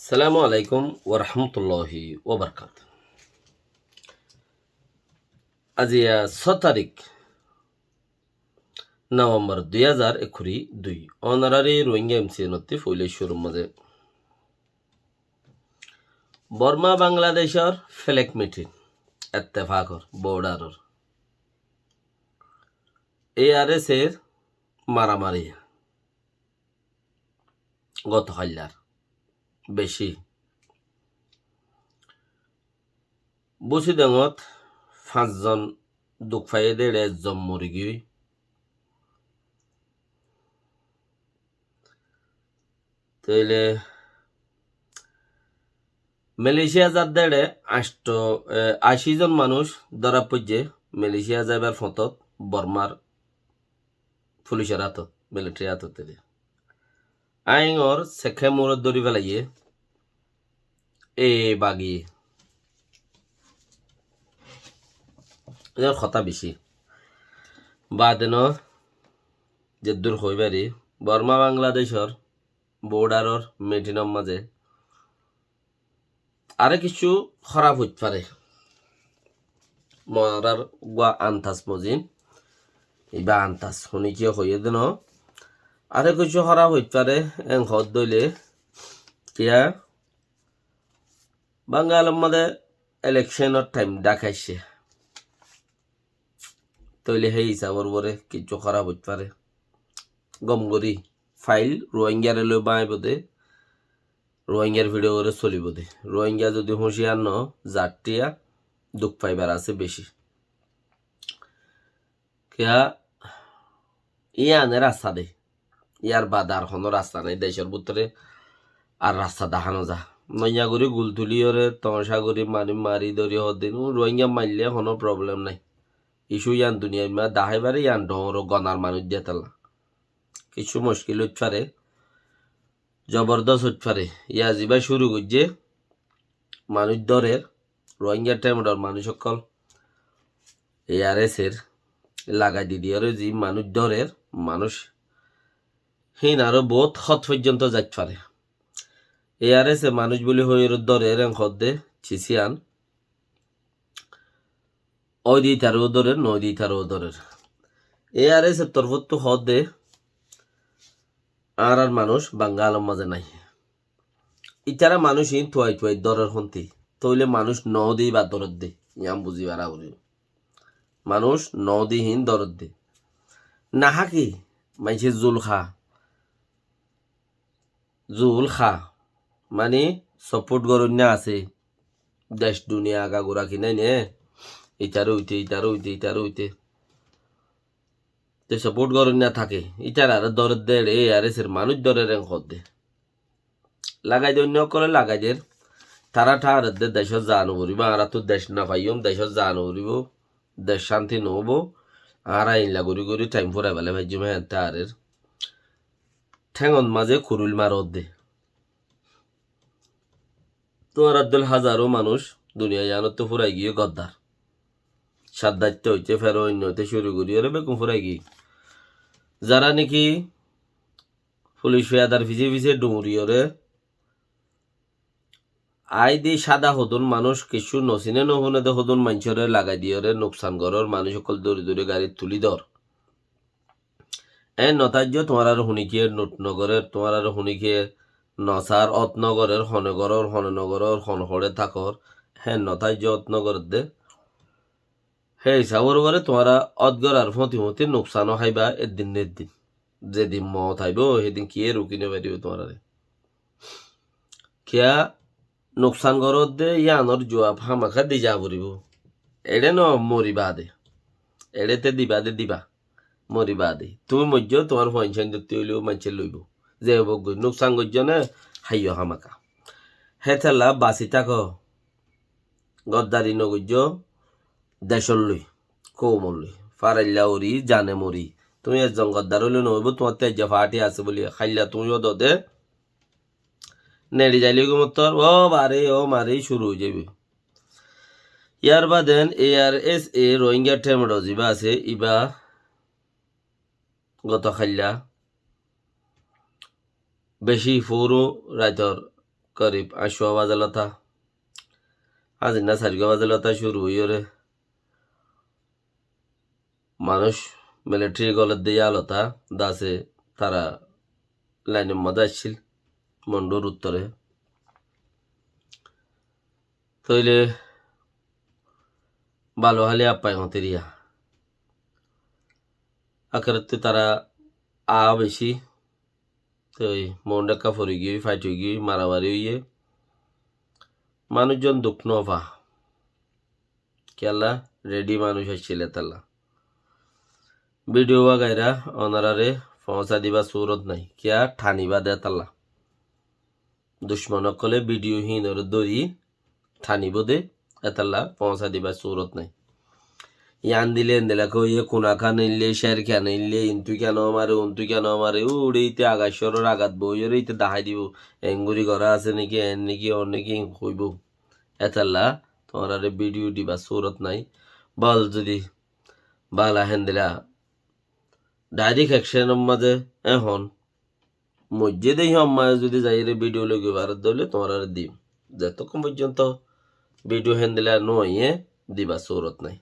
সালামু আলাইকুম ওরহমতুল্লাহি ওবরকাত। আজি 6 তারিখ নভেম্বর 2021 অনারারি রোহিঙ্গা এমসি নতি ফৈলেশ্বর মাঝে বর্মা বাংলাদেশের ফ্ল্যাগ মিটিং এত্তেফাকর বর্ডারর ARS এর মারামারি গত হাল্লার বেশি বসিডাঙত 5জন দুঃখ পাইয়ে দেড় 1জন মরি গিয়ে তাইলে মালয়েশিয়া যার দেড়ে 80জন মানুষ ধরা পড়ছে মালয়েশিয়া যাবার ফতত বর্মার পুলিশের হাতত মিলিটারি হাতত আইন ওর শেখে মোড় দৌড়ি পেলাইয়ে বাগি কথা বেশি বাদেন যে দূর হইবারি বর্মা বাংলাদেশের বর্ডারর মিটিংর মাঝে আরে কিছু খারাপ হইতে পারে মরার গুয়া আন্তাজ মজিন ইবা আন্তাজ শুনি কি হইয়ে দেন আরে কিছু খারাপ হইতে পারে এং হদ দইলে কিয়া বাঙালির মধ্যে ইলেকশনের টাইম দেখাইছে তইলে সেই হিসাবর বরে কিছু খারাপ হইতে পারে গমগরি ফাইল রোহিঙ্গারে লই বাঁইব দে রোহিঙ্গার ভিডিও করে চলিব দে রোহিঙ্গা যদি হুঁশিয়ার ন জাতটিয়া দুঃখ পাইবার আছে বেশি কিয়া ইয়ানে রাস্তা দে ইয়ার বাদ আর কোনো রাস্তা নাই দেশের ভিতরে আর রাস্তা দেখানো যা নইয়াগুড়ি গুলতুলি ওরে তমসাগুড়ি মারি ধরি হদিন রোহিঙ্গা মারলে কোনো প্রবলেম নাই ইস্যু ইয়ান দুনিয়া মা দাহাইবারে ইয়ান ডর গনার মানুষ দিয়ে তালা কিছু মুশকিল হইতে পারে জবরদস্ত হইতে পারে ইয়া যিবা শুরু করছে মানুষ দরের রোহিঙ্গা টাইমডর মানুষ সকল ARS এর লাগাই দিয়ে যে মানুষ দরের মানুষ হিন আরো বহুত হত পর্যন্ত যাইতে পারে ARS এ মানুষ বলি হইর দরের হদে চিসিয়ান ওই দিই তারও দরের নয় দিই তারও দরের ARS এর তরফত তো হদে আর মানুষ বাঙ্গালের মাঝে নাই ইতারা মানুষ ইন থুয়াই দরের হন্তি তইলে মানুষ নদী বা দরদ দে ইয়াম বুঝিবার আউরি মানুষ নদীহীন দরদ দে নাহা কি মাইছে জুল খা মানে সপোর্ট গরণ্য আছে দেশ দুনিয়া আগা গোড়া কিনে নে ইটারও উইতে তো সপোর্ট গরণ্য থাকে ইটার আর দরদ দে ARS এর মানুষ দরের হদ দে লাগাই দে অন্য করে লাগাই দের তারা ঠার দেশত জানো করিব আর তো দেশ না পাইম দেশত জানো করিব দেশ শান্তি নহব আর আইনলা করি টাইম ফুরাই পেলে ভাই জমে তারের ঠেঙন মাঝে খুরুল মারত দে তোমার আব্দুল হাজারো মানুষ দুনিয়া জানত তো ফুরাই গিয়ে গদ্দার সাদ্দাইতে হইতে ফেরো অন্য হইতে শুরু করি ওরে বেকুম ফুরাই গিয়ে যারা নাকি পুলিশ ফেয়াদার ভিজে ডুমুরি ওরে আই দি সাদা হদুন মানুষ কিছু নসিনে নহনে দে হদুন মানুষরে লাগাই দিয়ে রে নোকসান করর মানুষ সকল দূরে গাড়ি তুলি দর নতার্য তোমার আর হুনিকিয়ে নোটনগরের তোমার আর হুনিকিয়ে নসার অতনগরের হনগরর হননগরর হনহরে থাকর নতার্য অতনগরের দে হে হিসাবর করে তোমারা অদগর আর ফতি নোকসানও খাইবা এদিন যেদিন মত খাইব সেদিন কিয়ে রুকিনে পারিব তোমার কিয়া নোকসান গরত দে ইয়ানোর জোয়াব হামাখা দি যা পড়িব এড়ে ন মরিবা দে এড়েতে দিবা মরিবা দে তুমি মজ্জ তোমার পয়সা ধরতে হইলেও মানুষের লইব যে হব নোকসান করছ না হাইয় হামাকা হেথেলা বাঁচি থাক গদ্দারি নগর্য দেশর লই কৌমল লই ফারাইল্লা ওরি জানে মরি তুমি একজন গদ্দার হইলে নহইব তোমার তেজ ফাটি আছে বলি খাইলা তুমিও দে নেড়ি যাইলে মতর ও মারে শুরু হয়ে যাবে ইয়ার বাদেন ARS এ রোহিঙ্গা টেমডো যিবা আছে ইবা গত খাইলা বেশি ফৌরো রাইতর করিব 8 বাজালতা আজ না 4 বাজালতা শুরু হইরে মানুষ মিলিটারি গলত দিয়ে আলতা দাসে তারা লাইনের মধ্যে আসছিল মন্ডুর উত্তরে তইলে ভালো হালে আপায় হতেরিয়া আকারতে তারা বেশি তো মন্ডাক্কা ফরি গিয়ে ফাইট হয়ে গিয়ে মারামারি হইয়ে মানুষজন দুঃখ নভা কেলা রেডি মানুষ আসছিল তালা ভিডিও গাইরা অনারারে পৌঁছা দিবা সুরত নাই কিয়া ঠানিবা দে তালা দুশ্মনক কলে ভিডিও হীনর দরি ঠানিব দে এতাল্লা পৌঁছা দিবা সুরত নাই ইয়ান দিলে এন্দেলাকে ইয়ে কোনা খান নিলে শের কেন নিলে ইন্তু কেন মারে উন্তু কেন মারে উড়েইতে আগাশ্বরের আঘাত বইয়ের ইতে দাহাই দিব এঙ্গুরি করা আছে নাকি এন নাকি অন নাকি হইব এতাল্লা তোমার আরে ভিডিও দিবা সুরত নাই বল যদি বালা হেন্দিলা ডাইরেক্ট অ্যাকশনের মাঝে এখন মসজিদে হম্মায় যদি যাইরে ভিডিও লগে ভারত দলে তোমার আর দিম যতক্ষণ পর্যন্ত ভিডিও হেন্দিলা নইয়ে দিবা সুরত নাই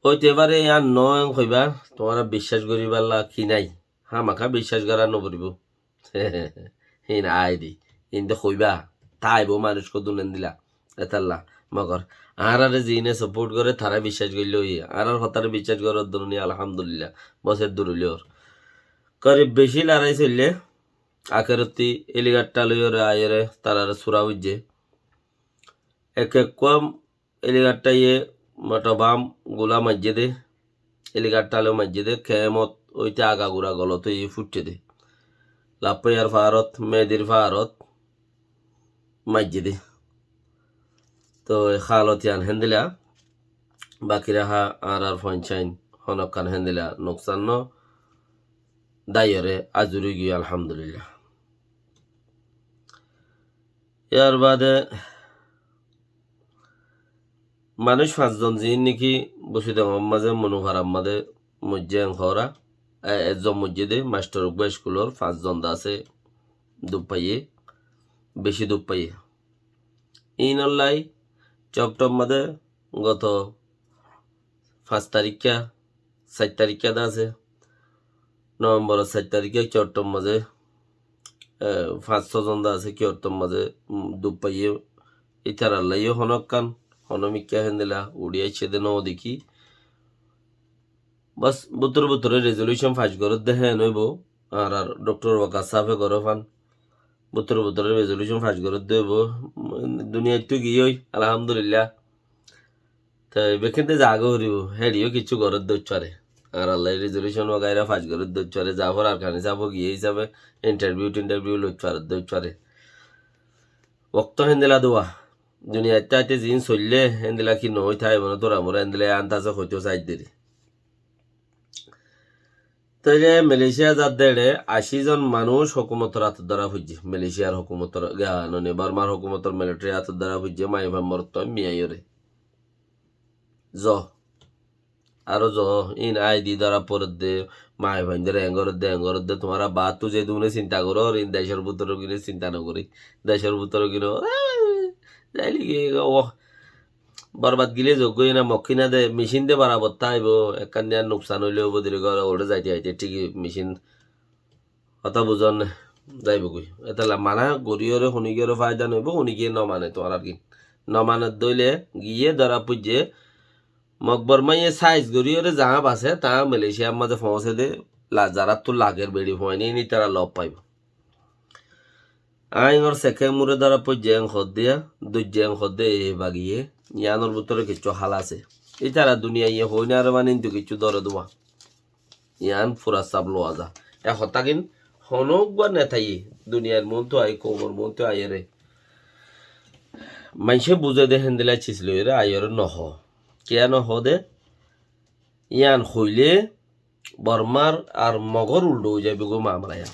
হইতে পারে আর নয় কইবা তোমার বিশ্বাস করিবার কি নাই হামাখা বিশ্বাস করা নপরিব হিন আই দি কিন্তু কইবা তাইব মানুষকে দুনেন দিলা এতাল্লা মগর আর জিনে সাপোর্ট করে তারা বিশ্বাস করলে আর হতারে বিশ্বাস করার দুনি আলহামদুলিল্লাহ বসের দূরলিওর করে বেশি লড়াই চললে আখেরতি এলিগাট্টা লইরে আয়রে তারার সুরা বুঝছে এক কম এলিগাট্টা ইয়ে মটবাম গুলা মসজিদে এলিগাট্টালে মসজিদে খেমত ওইতে আগা গুড়া গলত ই ফুটছে দে লাপয়ার ফারত মেদির ফারত মসজিদে তো খালতিয়ান হেন্দিলা বাকি রাহা আর পঞ্চাইন হনকান হেন্দিলা নোকসান ন দাইরে আজুরি গিয়ে আলহামদুলিল্লাহ এর বাদে মানুষ 5 জন জিন নাকি বসিতে মাঝে মনোভারাম মাঝে মজ্জে খরা একজন মসজিদে মাস্টার উকবা স্কুলের 5 জন আছে দুপাইয়ে বেশি দুপাইয়ে ইনল্লাই চপটপ মাঝে গত 5 তারিখা 7 তারিখা আছে নভেম্বর 7 তারিখে চট্টম মাঝে 5-6 জন আছে কিয়র্তম মাঝে দুপাইয়ে ইতার আল্লাইও হনকান হনমিকা হেন্দিলা উড়িয়াই ছেদে ন দেখি বাস বুতরে রেজলিউশন ফাঁস করে দেখে নইব আর ডক্টর ওয়াকার সাফে করে ফান বুতরে রেজলিউশন ফাঁস করে দেব দুনিয়ায় তো গিয়ে আলহামদুলিল্লাহ তাই বেখিনতে জাগো হরিব হেডিও কিছু ঘরের দৌড়ারে আর আল্লাহ রেজলিউশন ওগাইরা ফাঁস করে দৌড়ারে যাবর আর খানি যাব গিয়ে হিসাবে ইন্টারভিউ দৌড়ারে ওক্ত হেন্দিলা দোয়া দুনিয়া চাইতে জিন চললে হেন্দিলা কি নই থাই মনে তোরা মোরা হেন্দিলা আন্দাজ হইতেও চাই দেরি তাইলে মালয়েশিয়া যার দেড়ে 80 জন মানুষ হুকুমতর হাতের দ্বারা ফুজছে মালয়েশিয়ার হুকুমতর ননে বার্মার হুকুমতর মিলিটারি হাতের দ্বারা ফুজছে মাই ভাম্মর তো মিয়াইরে জ আরো জ ইন আই দি দ্বারা পরে দে মাই ভাইদের এঙ্গর দে তোমারা বা তু যে দুনে চিন্তা করো ইন দেশের ভিতর কিনে চিন্তা নকরি দেশের ভিতর কিনে যাইলি ও বরবাদ গিলে যোগ্য না মক্ষিনা দে মেশিন দে বারাবর তাইব একান দিয়া নোকসান হইলেও বদিরে ঘর ওরে যাইতে যাইতে ঠিকই মেশিন কথা বুঝন যাইব কই এটা মানা গরিয়রে শুনিগেরও ফায়দা নইব শুনিকে নমানে তোমার আর কি নমানে দইলে গিয়ে ধরা পুজে মকবর মাইয়ে সাইজ গরিয়রে যাহা বাসে তা মালয়েশিয়ার মাঝে পৌঁছে দে যারা তো লাগের বেড়ি হয়নি নি তারা লব পাইব আইনর সেকে মুরে দ্বারা পর্যায়ং হদ দিয়া দুর্যাং হদ দে বাগিয়ে ইয়ানোর ভিতরে কিছু হাল আছে এছাড়া দুনিয়া ইয়ে হই না আর মানে কিন্তু কিছু দরে দেওয়া ইয়ান ফুরা সাব লোয়া যা এ হতাকিন হনক বা নেথাই দুনিয়ার মন তো আই কোমর মন তো আইরে মাইসে বুঝে দে হেন্দিলা ছিছিল রে আইরে নহ কেয়া নহ দে ইয়ান হইলে বর্মার আর মগর উল্টো হয়ে যাবে গো মামলায়া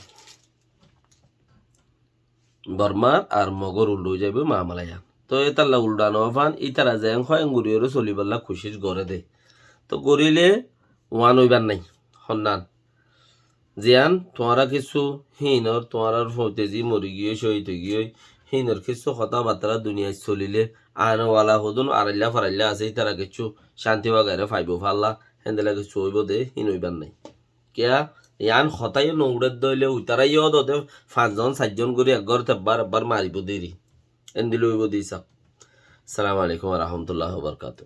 বর্মার আর মগর উল্টো হয়ে যাবে মামলায়া তো এতাল্লা উল্টানো ফান ইতারা যে হয়ঙ্গুরিয়রে চলিবাল্লা খুশির গড়ে দে তো গড়িলে ওয়ান হইবার নাই সন্ধান জিয়ান তোমারা কিছু হিনর তোমার ফতেজি মরি গিয়ে শহীদ গিয়ে হিনর কিছু কথাবার্তা দুনিয়ায় চলিলে আনওয়ালা হদুন আড়াইলা ফারাইলা আছে তারা কিছু শান্তি বাগারে ফাইব ফাল্লা হেন্দেলা কিছু হইব দে হিন হইবার নাই কেয়া ইয়ান হতাই নৌড়ের দইলে উতারাইও দতে 5জন 7জন করে একঘর একবার মারিব দেরি এন্দিল হইব দিছা। আসসালামু আলাইকুম রহমতুল্লাহ বরকাত।